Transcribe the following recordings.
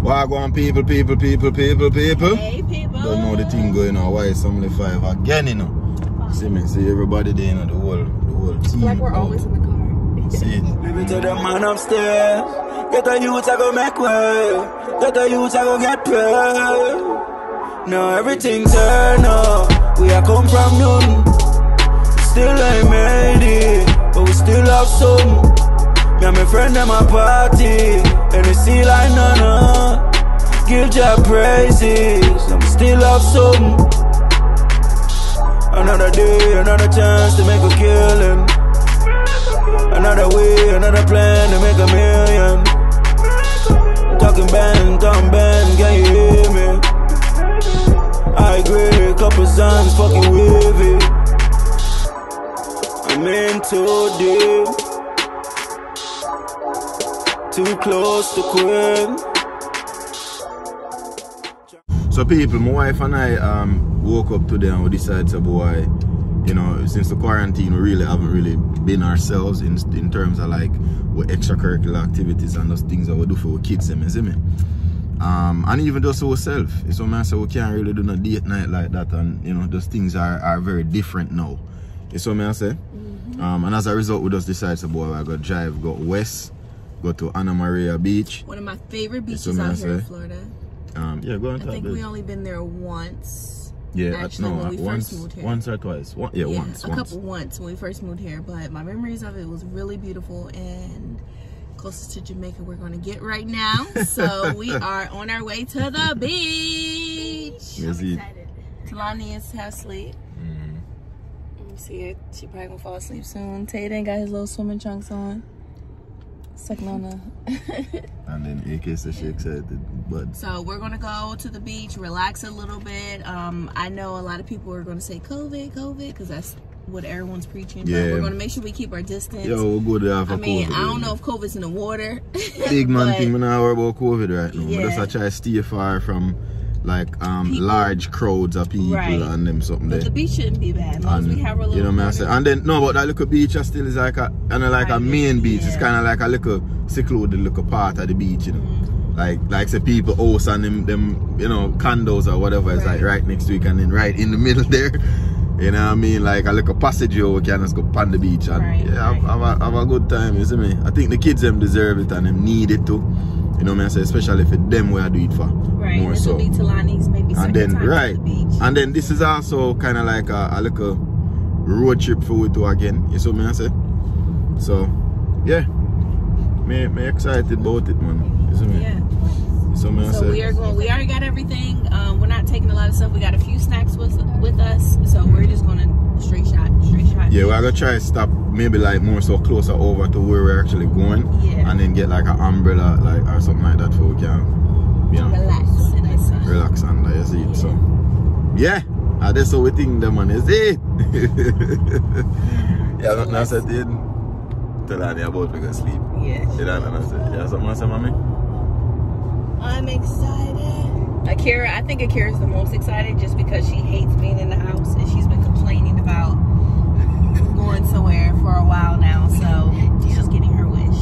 Wagwan people. Hey, people. Don't know the thing going on. Why is 75 again, you know? See me, see everybody there, you know, the whole team. Like we're always in the car. See. Maybe to the man upstairs. Get a youth, I go make way. Get a youth, I go get paid. Now everything turn up. We are come from nothing. Still ain't made it, but we still have some. Me and my friend them a party, and we see like none. Give Jah praises, and we still have some. Another day, another chance to make a killing. Another way, another plan to make a million. Talking band, can you hear me? I agree, couple songs fucking with it. I'm in too deep, too close to quit. So people, my wife and I woke up today and we decided to boy, you know, since the quarantine we really haven't really been ourselves in terms of like what extracurricular activities and those things that we do for our kids, you see me? And even just ourselves. So man say we can't really do no date night like that, and you know those things are very different now. You see what I say? And as a result we just decided to boy I go drive, go west, go to Anna Maria Beach. One of my favorite beaches out here in Florida. Yeah, go on. I think we only been there once. Yeah, actually, when we first moved here. Once or twice. Once. Once when we first moved here. But my memories of it was really beautiful and closest to Jamaica we're going to get right now. So we are on our way to the beach. Yes, I'm excited. Talani is half asleep. Let me see it. She probably gonna fall asleep soon. Taden got his little swimming trunks on. Sucking on the and then AK says she excited, but so we're gonna go to the beach, relax a little bit. I know a lot of people are gonna say COVID, because that's what everyone's preaching. Yeah. But we're gonna make sure we keep our distance. Yo, we'll go there for I mean, COVID. I don't know if COVID's in the water. Big man thing, we not worry about COVID right now. Yeah. We just try to stay far from like large crowds of people and them something there. But the beach shouldn't be bad, as long as we have a little. You know what I'm saying? And then no, but that little beach still is like a a main beach. Yeah. It's kind of like a little secluded little part of the beach, you know. Like say people house and them you know condos or whatever is like right next to it, and then right in the middle there. You know what I mean? Like a little passage we can just go on the beach and have a good time, you see me? I think the kids them deserve it and them need it too. You know what I mean? Especially for them where I do it for. Right, more this so. will be Talani's maybe And then to the beach. And then this is also kind of like a little road trip for we too again. You see what I say? So yeah, me excited about it, man. You see me? Yeah. So we are going. We already got everything. We're not taking a lot of stuff. We got a few snacks with us, so we're just gonna straight shot. Yeah, we're gonna try to stop maybe like more so closer over to where we're actually going, and then get like an umbrella like or something like that for we can, you know, relax under. You see it? So yeah, that's how we think the man is it. Yeah, nothing else I did. Tell Annie about we go sleep. Yeah. Yeah, something else, mommy. I'm excited. Akira, I think Akira's the most excited just because she hates being in the house and she's been complaining about going somewhere for a while now. So she's getting her wish.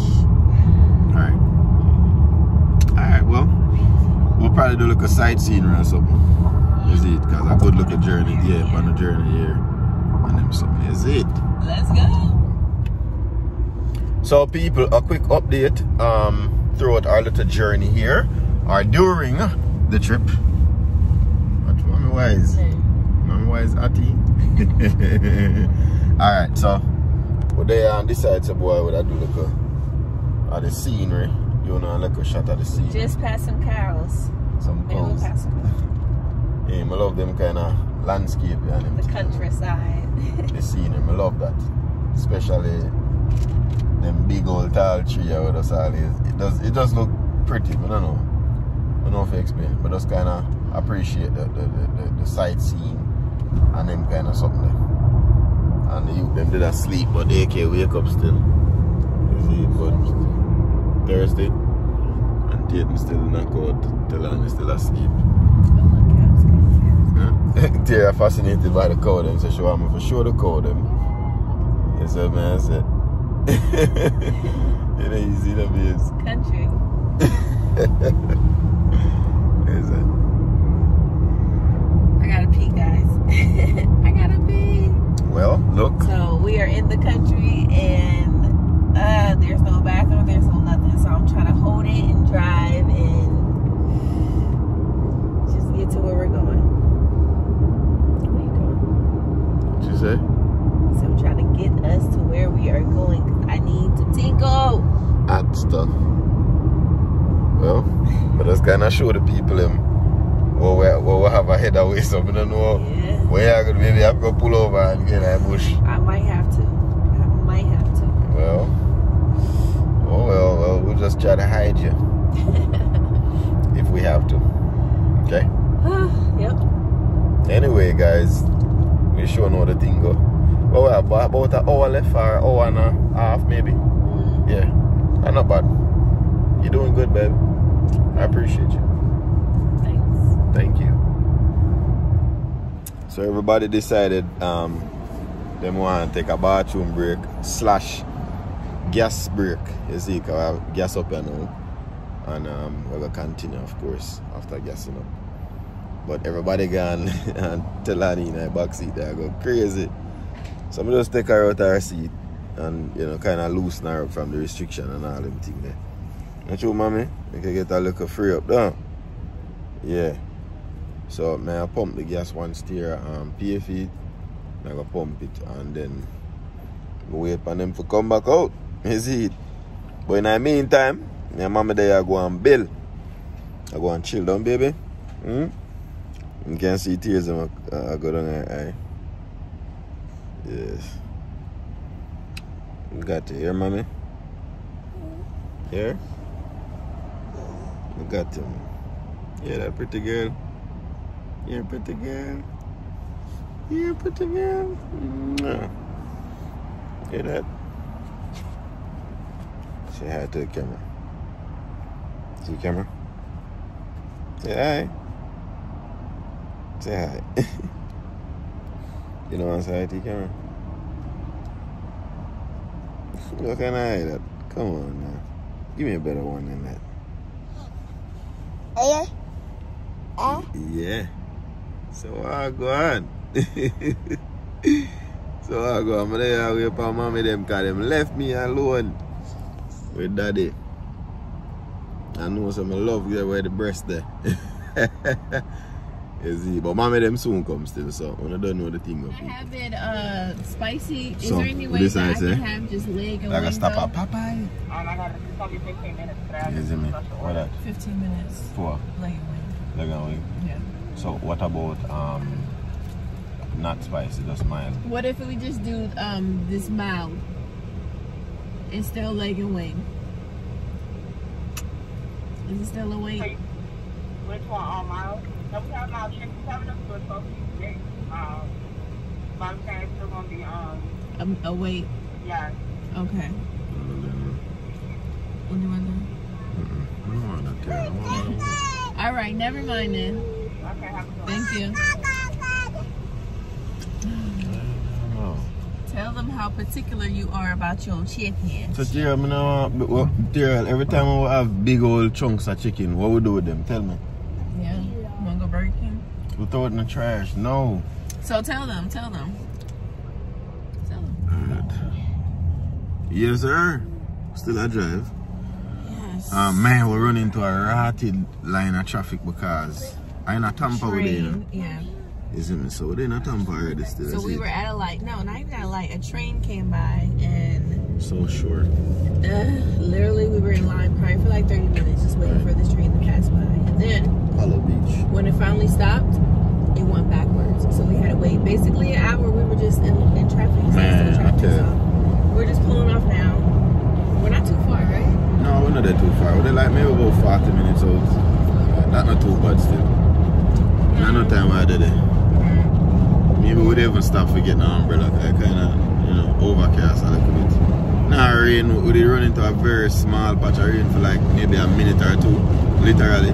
Alright, well, we'll probably do like a sightseeing or something. Is it? Because a good look at journey, on the journey here. And them something is it. Let's go. So people, a quick update throughout our little journey here. Or during the trip. But Mommy Wise Ati. Alright, so we're there on this side, so boy, would I do like a the scenery. You know, like a shot of the scene. Just past some cows. Some cows. Yeah, I love them kind of landscape. The countryside. The scenery, I love that. Especially them big old tall tree or what all is. It does look pretty, but I don't know. I don't know if I explain, but just kind of appreciate the sightseeing and them kind of something there. And the youth them did sleep, but they can't wake up still. You see, but Thursday, and Tatum still not out, Talani still asleep. They're fascinated by the cow them, so she want me for sure the cow them. You see what I said? It ain't easy to be country. are in the country and there's no bathroom, there's no nothing. So I'm trying to hold it and drive and just get to where we're going. Where you going? What you say? So I'm trying to get us to where we are going because I need to tinkle. At stuff. Well, but just kind of show the people them what we have ahead of us. So I don't know where you're going to maybe have to pull over and get that bush. I might have to. Well, well, we'll just try to hide you. If we have to. Okay? Yep. Anyway, guys, we sure know the thing go. Well, we have about an hour left or an hour and a half maybe. Yeah. Not bad. You're doing good, babe. I appreciate you. Thanks. Thank you. So everybody decided they want to take a bathroom break / gas break. You see, because I have gas up here now. And we're going to continue, of course, after gassing up. But everybody gone and tell Annie in her back seat there, I go crazy. So I'm just take her out of her seat and, you know, kind of loosen her up from the restriction and all them things there. Not true, mommy? You can get a little free up down. Yeah. So may I pump the gas one steer pay feet. I go pump it and then wait for them to come back out. You see it? But in the meantime, my mama there I go and bill. I go and chill down, baby. You can see tears I go down her eye. Yes. You got to hear, mommy? Here? You got to. Yeah, that pretty girl. You're a pretty girl. You're a pretty girl. Hear that? Say hi to the camera. See the camera? Say hi. Say hi. You know what I'm saying to the camera? Look at that. Come on now. Give me a better one than that. Yeah. So I go on. So I go on. I'm there with my mommy them because them left me alone with daddy. I know some love there where the breast there. You see, but mommy them soon come still, so I don't know the thing of it. I have it spicy. Is So, there any way that I say? can have just leg and I gotta wing stop though? at Popeye. It's only 15 minutes. You see me? What that? 15 minutes. For? Leg and wing. Leg and wing. Yeah. So what about not spicy, just mild? What if we just do this mild instead of leg and wing? Is it still a wing? Which one? Miles? No, we have mild chicken coming up, so it's supposed to be big. But I'm saying it's still gonna be A wait. yeah. Okay. What do you want to do? All right, never mind then. Okay, have a good one. Thank you. Tell them how particular you are about your chicken. So Tyrell, every time we have big old chunks of chicken, what we do with them? Tell me. Yeah. Want to go Burger King? We throw it in the trash. No. So tell them. Tell them. Yes, sir. Still I drive. Yes. Man, we're running into a rotted line of traffic because I'm in a Tampa with you know. Yeah. Isn't it? So we're in a Tampa already still. So we were at a light. No, not even at a light. A train came by and so short. literally we were in line probably for like 30 minutes just waiting for this train to pass by. And then Apollo Beach. when it finally stopped, it went backwards. So we had to wait basically an hour. We were just in traffic. Man, I tell you. So we're just pulling off now. We're not too far, right? No, we're not that too far. We're like maybe about 40 minutes out. That's not too bad still. Not no time I did it. Maybe we'd even stop for getting an umbrella. I kind of, you know, overcast a little bit. Now rain, we did run into a very small patch of rain for like maybe a minute or two, literally.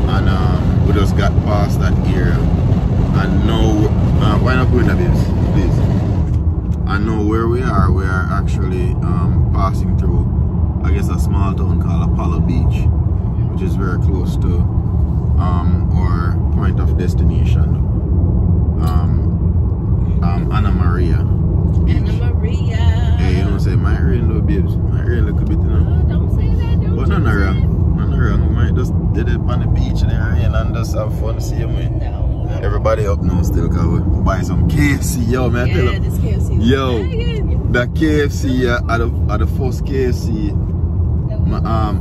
And we just got past that area. And now, why not put in this, please? And now where we are actually passing through, I guess, a small town called Apollo Beach, which is very close to our point of destination, Anna Maria Beach. Anna Maria. rain though, babes. Might rain a little bit, you know. Oh, don't say that. Don't But nothing wrong. Nothing wrong. We might just did it on the beach in the rain and just have fun the same way. No. Everybody up now still cause we buy some KFC. Yo, man, I tell you. This KFC. Yo, the KFC at the first KFC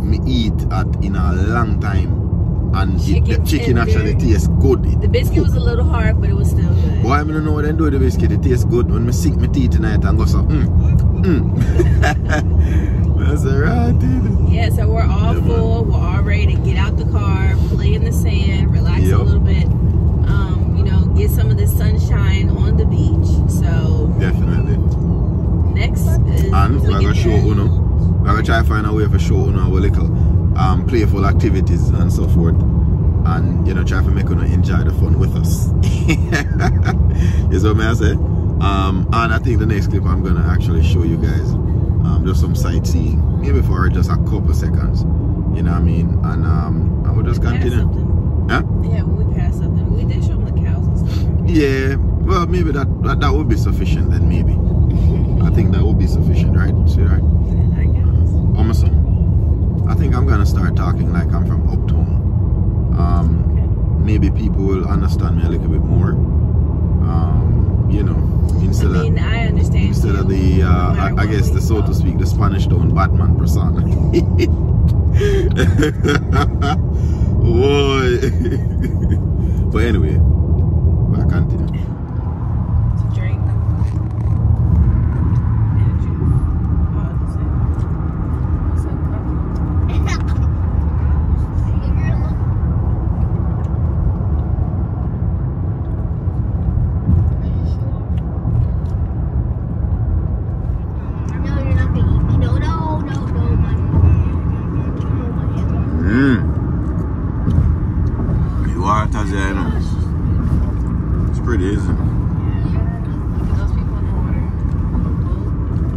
me eat at in a long time. And the chicken actually tastes good. The biscuit was a little hard, but it was still good. Boy, I don't know what they do with the biscuit. It tastes good when I sink my teeth tonight and go so That's alright, dude. Yeah, so we're all full. We're all ready to get out the car, play in the sand, relax a little bit. You know, get some of the sunshine on the beach. So definitely. Next is and we're gonna show Uno. We're gonna try to find a way for show Uno our little playful activities and so forth. And you know, try to make Uno enjoy the fun with us. Is what I say. And I think the next clip I'm gonna actually show you guys just some sightseeing. Maybe for just a couple seconds. You know what I mean? And I will just continue. Huh? Yeah, when we pass something. We did show them the cows and stuff. Yeah, well maybe that would be sufficient then maybe. I think that would be sufficient, right? Sweetheart? I guess. Almost. I think I'm gonna start talking like I'm from uptown. Maybe people will understand me a little bit more. You know, instead I understand. Instead of the I guess the so to speak the Spanish Town Batman persona. Boy. But anyway, we'll continue. It's a drink. The water's there, you know. It's pretty, isn't it? Those people in the water.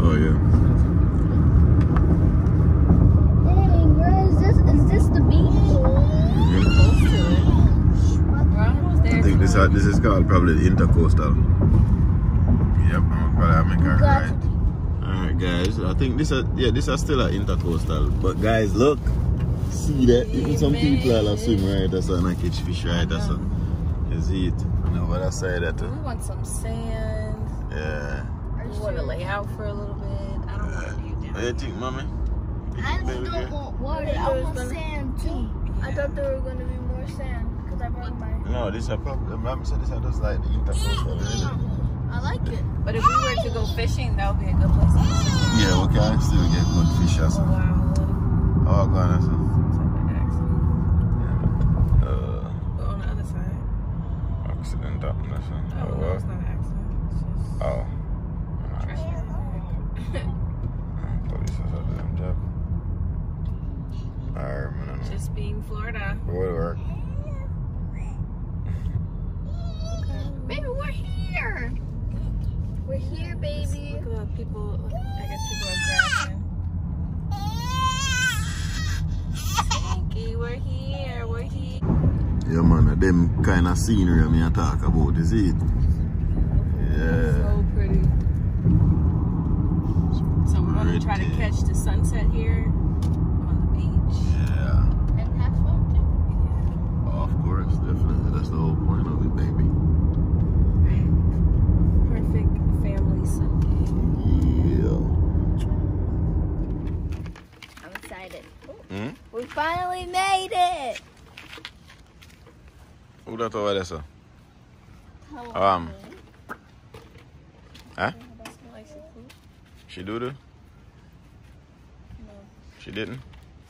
Oh yeah. Dang, where is this? Is this the beach? Close to it. We're almost there. I think this is called probably the Intercoastal. Yep, I'm probably make it right. Alright guys, I think this is still an Intercoastal. But guys, look. See that? Even some people are swim right, that's and I catch fish right, that's you see it. You know what I say that We want some sand. yeah. We want to lay out for a little bit. I don't want to be down. What do you think, mommy? I don't want water. I want sand too. I thought there were going to be more sand because I brought my. No, this is a problem. Mom said this is just like the Intercoastal, really. I like it. But if we were to go fishing, that would be a good place to go fishing. Yeah, we can still get good fish or something. Wow. Oh, God, that's a... Go on the other side. accident happened or something. Oh, no, it's not an accident. It's just Oh. trash. Police has had them job. Alright, Just being Florida. Would work. Baby, we're here. We're here, baby. Look at the people. I guess people are grabbing. Stinky, we're here. We're here. Yeah, man, them kind of scenery I talk about, is it? Yeah. So pretty. So we're going to try to catch the sunset here on the beach. Yeah. And have fun too. Oh, of course, definitely. That's the whole point of it, baby. Perfect family Sunday. Yeah. I'm excited. Hmm? We finally made it. Who that over there, sir? Hello. Huh? That's my life food. She do the? No. She didn't?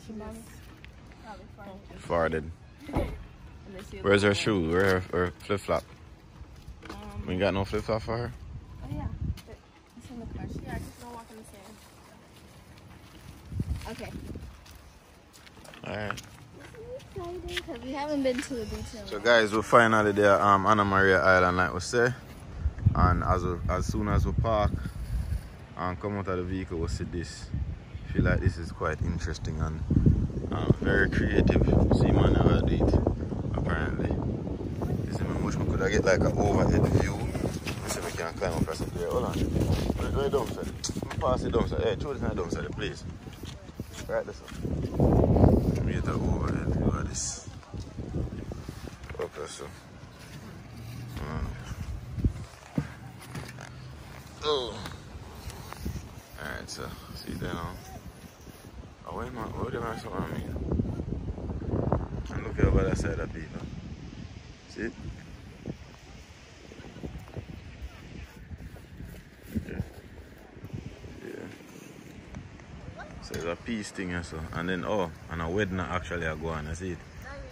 She must probably Farted. Where's her shoe? Where's her flip-flop? We ain't got no flip-flop for her? Oh yeah. It's in the car. Yeah, just don't walk in the sand. Okay. Alright. Because we haven't been to the beach in a So while. guys, we're finally there, Anna Maria Island, like we say. And as soon as we park and come out of the vehicle, we'll see this. I feel like this is quite interesting and very creative. See, man, never did it, apparently. You see, man, much we could get like an overhead view. You see, we can climb up or something there. Hold on. Where down, sir? pass it down. Hey, throw this down side the place. Right this up. Let me get that over here. Look at this. Okay, so. Oh. Alright, so see that now. Oh, wait, man. What did I show on me? And look over that side of people. See it? So it's a peace thing and so, and then and a wedding actually are going, I see it,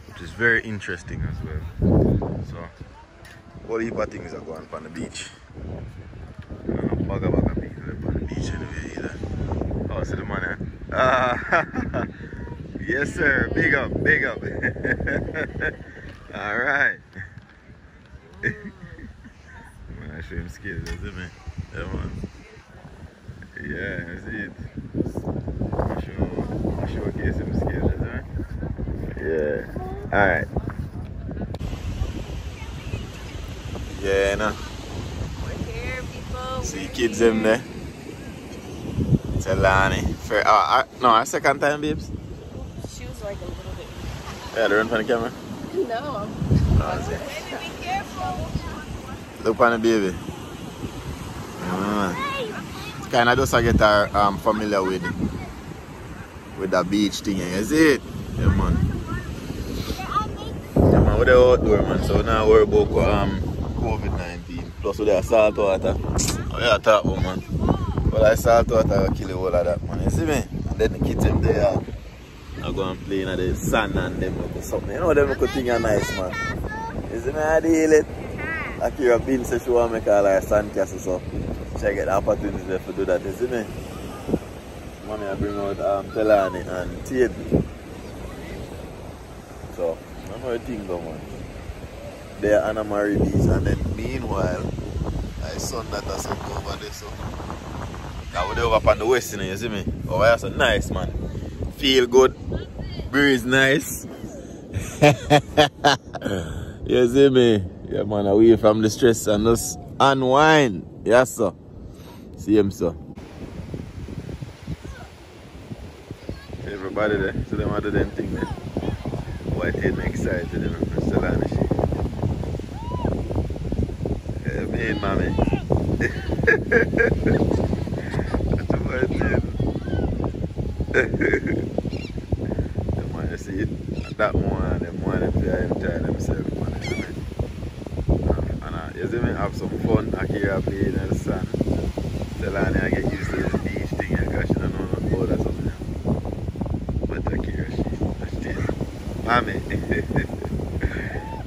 which is very interesting as well. So all heap of things are going on the beach. And a bag of people on the beach anyway either. Oh, see the man here? Yes sir, big up, big up. Alright. Man, I show him skills, that's it man. Yeah man. Yeah, that's it. I showcase some skills, right? Yeah. Alright. Yeah, no. We're here, people. See kids in there. Telani. No, our second time, babes? She was like a little bit. Yeah, they run from the camera? No. Baby, be careful. Look on the baby. Kind of just get her familiar with the beach thing, you see it? Yeah man. Yeah man, we're outdoor man, so now we're about COVID-19. Plus with the salt water. Oh yeah, talk about man. But the salt water will kill the whole of that man, you see me? And then the kids them there are going to play in the sun and them look something. You know them look thing are nice man. You see me I deal it? Akira Bean says she want to make all her sandcastle so she get the opportunity to do that, you see me? Mommy I bring out Telani and Tate. So, I know the thing though man. There Anna Marie Beach and then meanwhile my son that has come over there so now we're over up on the west, you see me? Oh that's so nice man. Feel good. Breeze nice. You see me? Yeah man, away from the stress and just unwind. Yes sir. See him sir. Everybody there, so them other than thing there. Why take me excited, you know, for Selana shit. Yeah, me and mommy. That's what I did. Come on, you see it? That one, them enjoy themselves, man. You see me? And you see me, have some fun, Akira play in the sun. Selana, I get used to this beach thing, because she don't know nothing about that something. Mommy.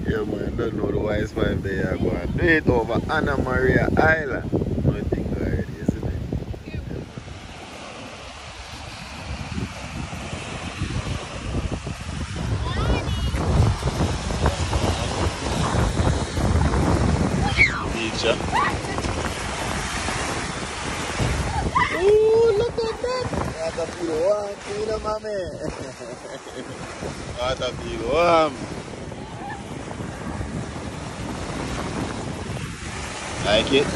Yeah man, don't know the wise wife they are going. Do it over Anna Maria Island. No thing already, isn't it? Beach, huh? Ooh, look at that! What a feel warm, feel it, mommy. What a feel warm. Like it?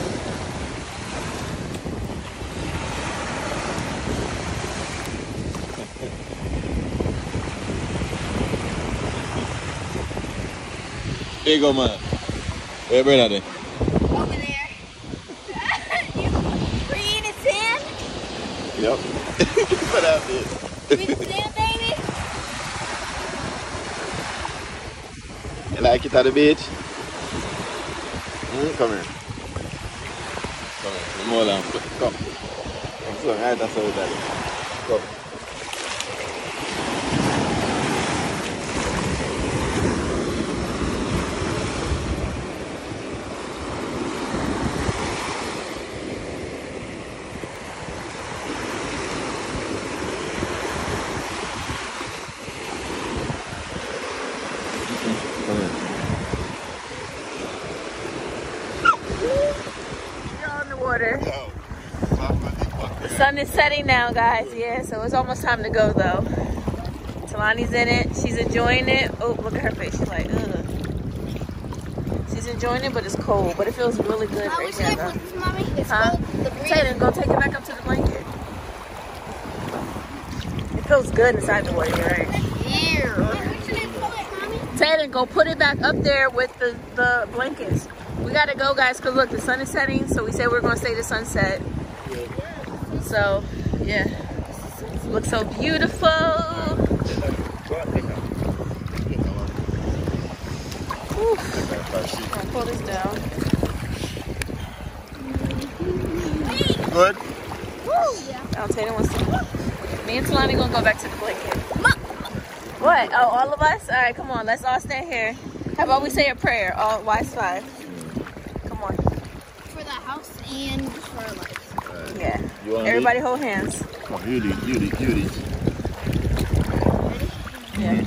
Here you go, man. Where brother there? Over there. Were you eating sand? Yep. What out there? You eating sand, baby? You like it at the beach? Come here. Come here. Come on, come. Come so, right, that's how we done it. Come. The sun is setting now, guys. Yeah, so it's almost time to go though. Talani's in it. She's enjoying it. Oh, look at her face. She's like, ugh. She's enjoying it, but it's cold. But it feels really good right here, though. Mommy, it's huh? cold. Taylor, go take it back up to the blanket. It feels good inside the water, right? Taylor, go put it back up there with the blankets. We gotta go, guys, because look, the sun is setting, so we said we're gonna stay to sunset. So, yeah. Looks so beautiful. I'll pull this down. Good? Oh, Taylor wants to. Me and Talani gonna go back to the blanket. What? Oh, all of us? All right, come on. Let's all stand here. How about we say a prayer? All wise 5. Come on. For the house and for our lives. Yeah. Everybody hold hands. Oh, you did. Yeah.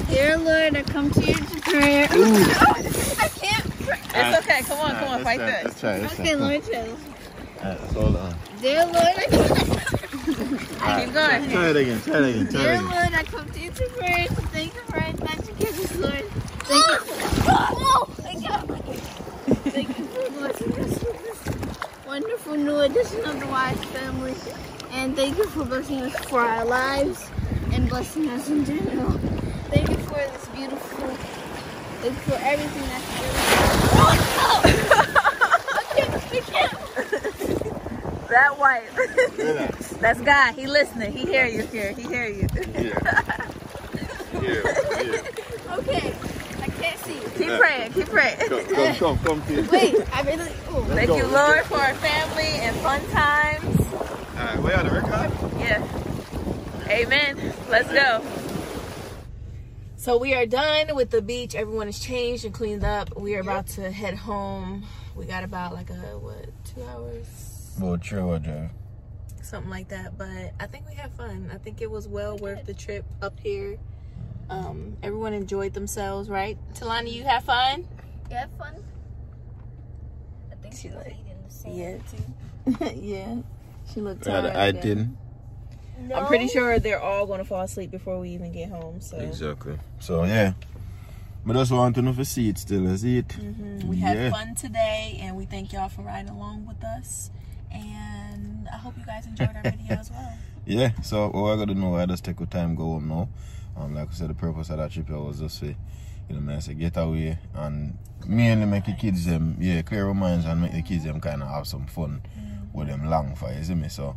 Dear Lord, I come to you to prayer. I can't pray. It's okay. Come on. Fight this. Let's try. Okay, Lord, chill. Hold on. Dear Lord, I come. Keep going. Try it again. Dear Lord, I come to you to pray. Thank you for our time together, Lord. Thank you. Thank you for blessing us with this wonderful new addition of the Wise family. And thank you for blessing us for our lives and blessing us in general. Thank you for this beautiful, thank you for everything that's I can't. That white. That's God. He listening. He hear you here. He hear you. Yeah. Okay, I can't see you. Keep praying. Come. Wait, I really. Oh. Thank you, Lord, for our family and fun times. Alright, we on the record? Yeah. Amen. Let's go. So we are done with the beach. Everyone is changed and cleaned up. We are about to head home. We got about like 2 hours? About 3 hour drive. Something like that. But I think we had fun. I think it was well worth the trip up here. Everyone enjoyed themselves, right? Talani, you have fun? You have fun? I think she's eating the same. Yeah. Yeah. She looked Yeah, tired. I didn't. No. I'm pretty sure they're all going to fall asleep before we even get home. So Exactly. So, yeah. But just want to know if you see it still. I see it. we had fun today, and we thank y'all for riding along with us. And I hope you guys enjoyed our video as well. Yeah, so what I got to know, I just take our time, go home now. Like I said, the purpose of that trip here was just to, I say, get away and mainly make the kids them, clear our minds and make the kids them kind of have some fun with them long for, you see me? So,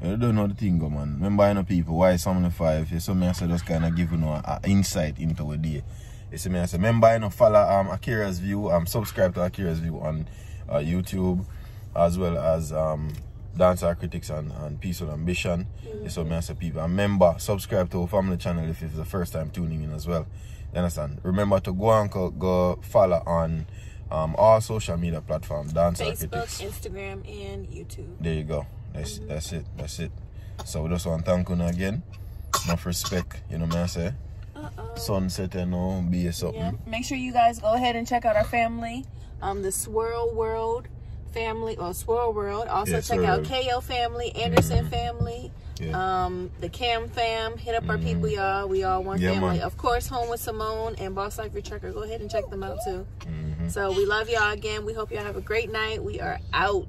you don't know the thing, go, man. Remember, people, why some of the 5, you see me, I say, just kind of give you an insight into what day. You see me, I say, remember, follow Akira's View, subscribe to Akira's View on YouTube, as well as Dancer Critics and Peaceful Ambition. So me I say people, and remember, subscribe to our family channel if it's the first time tuning in as well. You understand? Remember to go and go follow on all social media platforms, Dancer Critics, Facebook, Instagram, and YouTube. There you go. That's it. So we just want to thank you again. Enough respect, you know what I say? Sunset and all, be something. Yeah. Make sure you guys go ahead and check out our family, the Swirl World family, or Swirl World. Also check out KO family, Anderson family, the Cam fam. Hit up our people, y'all. We all one family. Man. Of course, Home with Simone and Boss Life Your Trucker. Go ahead and check them out too. So we love y'all again. We hope y'all have a great night. We are out.